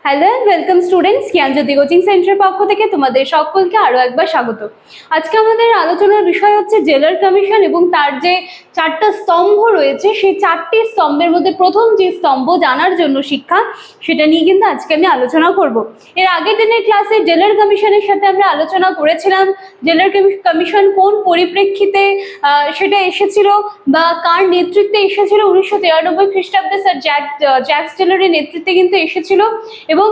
Hello and welcome students, Gyanjyoti coaching সেন্টারের পক্ষ থেকে তোমাদের সকলকে আরো একবার স্বাগত। আজকে আমাদের আলোচনার বিষয় হচ্ছে জেলার কমিশন এবং তার যে চারটা স্তম্ভ রয়েছে সেই চারটি স্তম্ভের মধ্যে প্রথম যে স্তম্ভ জানার জন্য শিক্ষা, সেটা নিয়ে কিন্তু আজকে আমি আলোচনা করব। এর আগের দিনের ক্লাসে জেলার কমিশনের সাথে আমরা আলোচনা করেছিলাম জেলার কমিশন কোন পরিপ্রেক্ষিতে সেটা এসেছিল বা কার নেতৃত্বে এসেছিল। 1993 খ্রিস্টাব্দে স্যার জ্যাক্স টেলরের নেতৃত্বে কিন্তু এসেছিল এবং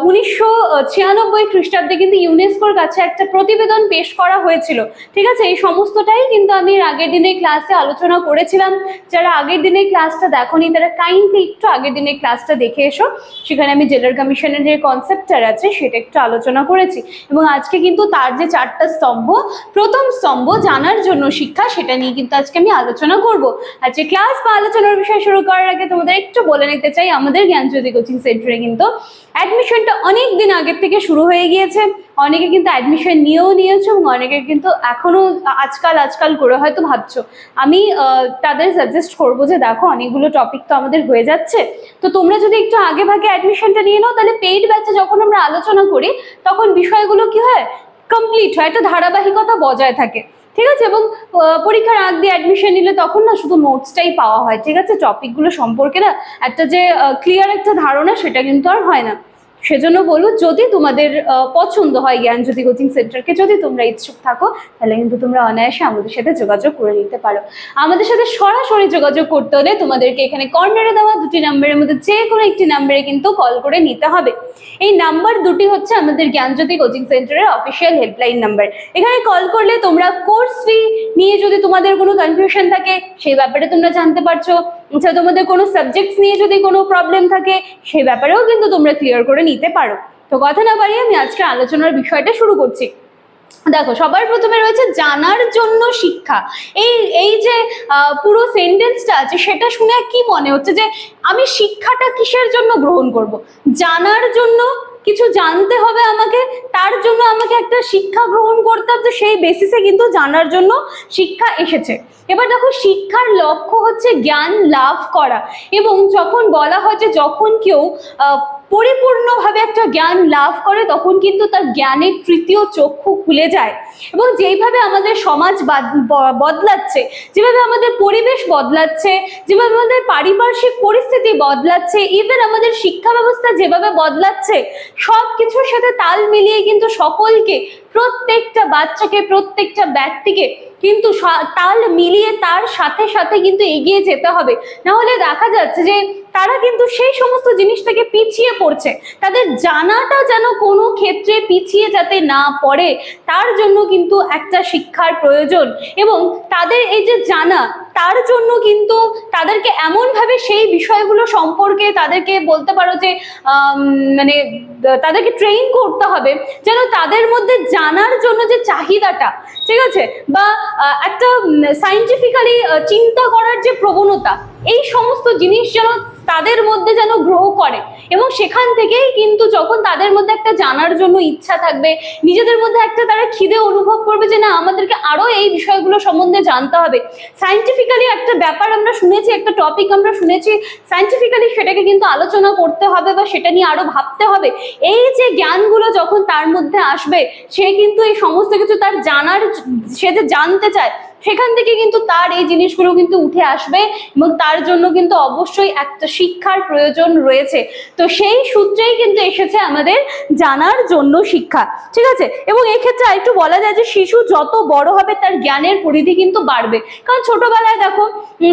1996 খ্রিস্টাব্দে কিন্তু ইউনেস্কোর কাছে একটা প্রতিবেদন পেশ করা হয়েছিল। ঠিক আছে, এই সমস্তটাই কিন্তু আমি এর আগের দিনের ক্লাসে আলোচনা করেছিলাম। যারা আগের দিনের ক্লাসটা দেখোনি তারা কাইন্ডলি একটু আগের দিনের ক্লাসটা দেখে এসো, সেখানে আমি জেলার কমিশনের যে কনসেপ্টটা আছে সেটা একটু আলোচনা করেছি। এবং আজকে কিন্তু তার যে চারটা স্তম্ভ, প্রথম স্তম্ভ জানার জন্য শিক্ষা, সেটা নিয়ে কিন্তু আজকে আমি আলোচনা করব। আজকে ক্লাস বা আলোচনার বিষয় শুরু করার আগে তোমাদের একটু বলে নিতে চাই, আমাদের জ্ঞানজ্যোতি কোচিং সেন্টারে কিন্তু অ্যাডমিশনটা অনেক দিন আগের থেকে শুরু হয়ে গিয়েছে। অনেকে কিন্তু অ্যাডমিশন নিয়েছে এবং অনেকে কিন্তু এখনো আজকাল করে হয়তো ভাবছো। আমি তাদের সাজেস্ট করবো যে দেখো, অনেকগুলো টপিক তো আমাদের হয়ে যাচ্ছে, তো তোমরা যদি একটু আগে ভাগে অ্যাডমিশনটা নিয়ে নাও, তাহলে পেইড ব্যাচে যখন আমরা আলোচনা করি তখন বিষয়গুলো কি হয়, কমপ্লিট হয়, একটা ধারাবাহিকতা বজায় থাকে। ঠিক আছে, এবং পরীক্ষার আগ দিয়ে অ্যাডমিশন নিলে তখন না শুধু নোটসটাই পাওয়া হয়। ঠিক আছে, টপিকগুলো সম্পর্কে না একটা যে ক্লিয়ার একটা ধারণা সেটা কিন্তু আর হয় না। সেজন্য বলবো, যদি তোমাদের পছন্দ হয় জ্ঞানজ্যোতি কোচিং সেন্টারকে, যদি তোমরা ইচ্ছুক থাকো, তাহলে কিন্তু তোমরা অনায়াসে আমাদের সাথে যোগাযোগ করে নিতে পারো। আমাদের সাথে সরাসরি যোগাযোগ করতে হলে তোমাদেরকে এখানে কর্নারে দেওয়া দুটি নাম্বারের মধ্যে যে কোনো একটি নাম্বারে কিন্তু কল করে নিতে হবে। এই নাম্বার দুটি হচ্ছে আমাদের জ্ঞানজ্যোতি কোচিং সেন্টারের অফিসিয়াল হেল্পলাইন নাম্বার। এখানে কল করলে তোমরা কোর্স ফি নিয়ে যদি তোমাদের কোনো কনফিউশন থাকে সেই ব্যাপারে তোমরা জানতে পারছো। আচ্ছা, তোমাদের কোনো সাবজেক্টস নিয়ে যদি কোনো প্রবলেম থাকে সেই ব্যাপারেও কিন্তু তোমরা ক্লিয়ার করে নিতে পারো। তো কথা না বাড়িয়ে আমি আজকে আলোচনার বিষয়টা শুরু করছি। দেখো, সবার প্রথমে রয়েছে জানার জন্য শিক্ষা। এই যে পুরো সেন্টেন্সটা আছে সেটা শুনে কি মনে হচ্ছে যে আমি শিক্ষাটা কিসের জন্য গ্রহণ করব? জানার জন্য, কিছু জানতে হবে আমাকে, তার জন্য আমাকে একটা শিক্ষা গ্রহণ করতে হবে, সেই বেসিসে কিন্তু জানার জন্য শিক্ষা এসেছে। এবার দেখো, শিক্ষার লক্ষ্য হচ্ছে জ্ঞান লাভ করা। এবং যখন বলা হয় যে যখন কেউ পরিপূর্ণভাবে একটা জ্ঞান লাভ করে তখন কিন্তু তার জ্ঞানের তৃতীয় চক্ষু খুলে যায়। এবং যেইভাবে আমাদের সমাজ বদলাচ্ছে, যেভাবে আমাদের পরিবেশ বদলাচ্ছে, যেভাবে আমাদের পারিপার্শ্বিক পরিস্থিতি বদলাচ্ছে, ইভেন আমাদের শিক্ষা ব্যবস্থা যেভাবে বদলাচ্ছে, সব কিছুর সাথে তাল মিলিয়ে কিন্তু সকলকে, প্রত্যেকটা বাচ্চাকে, প্রত্যেকটা ব্যক্তিকে কিন্তু তাল মিলিয়ে তার সাথে সাথে কিন্তু এগিয়ে যেতে হবে। না হলে দেখা যাচ্ছে যে তারা কিন্তু সেই সমস্ত জিনিস থেকে পিছিয়ে পড়ছে। তাদের জানাটা যেন কোনো ক্ষেত্রে পিছিয়ে যাতে না পড়ে, তার জন্য কিন্তু একটা শিক্ষার প্রয়োজন। এবং তাদের এই যে জানা, তার জন্য কিন্তু তাদেরকে এমনভাবে সেই বিষয়গুলো সম্পর্কে তাদেরকে বলতে পারো যে মানে তাদেরকে ট্রেন করতে হবে যেন তাদের মধ্যে জানার জন্য যে চাহিদাটা, ঠিক আছে, বা একটা সায়েন্টিফিক্যালি চিন্তা করার যে প্রবণতা, এই সমস্ত জিনিস যেন তাদের মধ্যে যেন গ্রো করে। এবং সেখান থেকেই কিন্তু যখন তাদের মধ্যে একটা জানার জন্য ইচ্ছা থাকবে, নিজেদের মধ্যে একটা তারা খিদে অনুভব করবে যে না, আমাদেরকে আরো এই বিষয়গুলো সম্বন্ধে জানতে হবে। সায়েন্টিফিক্যালি একটা ব্যাপার আমরা শুনেছি, একটা টপিক আমরা শুনেছি, সায়েন্টিফিক্যালি সেটাকে কিন্তু আলোচনা করতে হবে বা সেটা নিয়ে আরো ভাবতে হবে। এই যে জ্ঞানগুলো যখন তার মধ্যে আসবে, সে কিন্তু এই সমস্ত কিছু তার জানার, সে যে জানতে চায়, সেখান থেকে কিন্তু তার এই জিনিসগুলো কিন্তু উঠে আসবে এবং তার জন্য কিন্তু অবশ্যই একটা শিক্ষার প্রয়োজন রয়েছে। তো সেই সূত্রেই কিন্তু এসেছে আমাদের জানার জন্য শিক্ষা। ঠিক আছে, এবং এক্ষেত্রে আরেকটু বলা যায় যে শিশু যত বড় হবে তার জ্ঞানের পরিধি কিন্তু বাড়বে। কারণ ছোটবেলায় দেখো,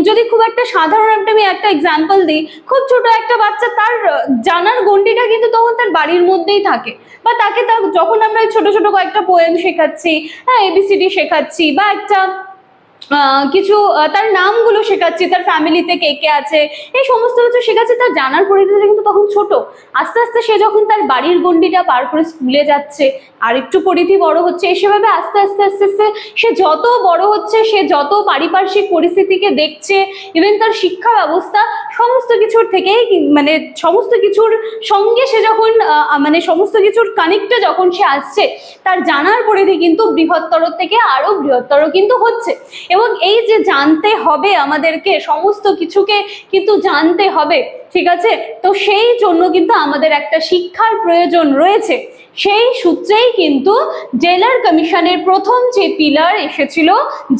যদি খুব একটা সাধারণ আমি একটা এক্সাম্পল দিই, খুব ছোট একটা বাচ্চা, তার জানার গণ্ডিটা কিন্তু তখন তার বাড়ির মধ্যেই থাকে, বা তাকে যখন আমরা ছোট ছোট কয়েকটা পোয়েম শেখাচ্ছি, হ্যাঁ, ABCD শেখাচ্ছি, বা একটা কিছু তার নামগুলো শেখাচ্ছি, তার ফ্যামিলিতে কে কে আছে, এই সমস্ত কিছু শেখাচ্ছি, তার জানার পরিধিটা কিন্তু তখন ছোট। আস্তে আস্তে সে যখন তার বাড়ির গণ্ডিটা পার করে স্কুলে যাচ্ছে, আর একটু পরিধি বড় হচ্ছে, সেভাবে আস্তে আস্তে আস্তে আস্তে সে যত বড় হচ্ছে, সে যত পারিপার্শ্বিক পরিস্থিতিকে দেখছে, ইভেন তার শিক্ষা ব্যবস্থা, সমস্ত কিছুর থেকেই মানে সমস্ত কিছুর সঙ্গে সে যখন মানে সমস্ত কিছুর কানেক্টে যখন সে আসছে, তার জানার পরিধি কিন্তু বৃহত্তর থেকে আরো বৃহত্তর কিন্তু হচ্ছে। এবং এই যে জানতে হবে আমাদেরকে, সমস্ত কিছুকে কিন্তু জানতে হবে, ঠিক আছে? তো সেই জন্য কিন্তু আমাদের একটা শিক্ষার প্রয়োজন রয়েছে। সেই সূত্রেই কিন্তু জেলার কমিশনের প্রথম যে পিলার এসেছিল,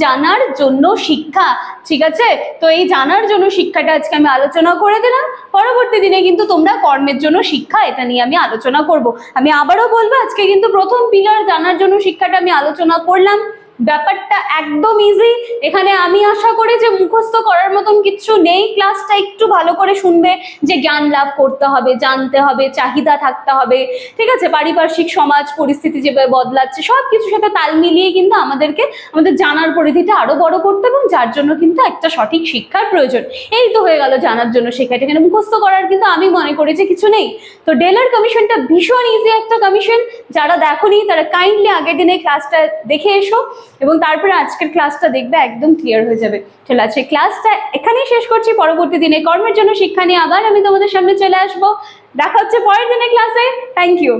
জানার জন্য শিক্ষা, ঠিক আছে? তো এই জানার জন্য শিক্ষাটা আজকে আমি আলোচনা করে দিলাম। পরবর্তী দিনে কিন্তু তোমরা কর্মের জন্য শিক্ষা, এটা নিয়ে আমি আলোচনা করব। আমি আবারও বলবো, আজকে কিন্তু প্রথম পিলার জানার জন্য শিক্ষাটা আমি আলোচনা করলাম। ব্যাপারটা একদম ইজি। এখানে আমি আশা করি যে মুখস্থ করার মতন কিছু নেই। ক্লাসটা একটু ভালো করে শুনবে, যে জ্ঞান লাভ করতে হবে, জানতে হবে, চাহিদা থাকতে হবে, ঠিক আছে? পারিপার্শ্বিক সমাজ পরিস্থিতি যেভাবে বদলাচ্ছে, সব কিছুর সাথে তাল মিলিয়ে কিন্তু আমাদেরকে আমাদের জানার পরিধিটা আরো বড় করতে, এবং যার জন্য কিন্তু একটা সঠিক শিক্ষার প্রয়োজন। এই তো হয়ে গেল জানার জন্য শিক্ষাটা। এখানে মুখস্থ করার কিন্তু আমি মনে করি যে কিছু নেই। তো ডেলার কমিশনটা ভীষণ ইজি একটা কমিশন। যারা দেখোনি তারা কাইন্ডলি আগের দিনে ক্লাসটা দেখে এসো, এবং তারপরে আজকের ক্লাসটা দেখবে, একদম ক্লিয়ার হয়ে যাবে। চলো আজকে ক্লাসটা এখানেই শেষ করছি। পরবর্তী দিনে কর্মের জন্য শিক্ষা নিয়ে আবার আমি তোমাদের সামনে চলে আসবো। দেখা হচ্ছে পরের দিনে ক্লাসে। Thank you.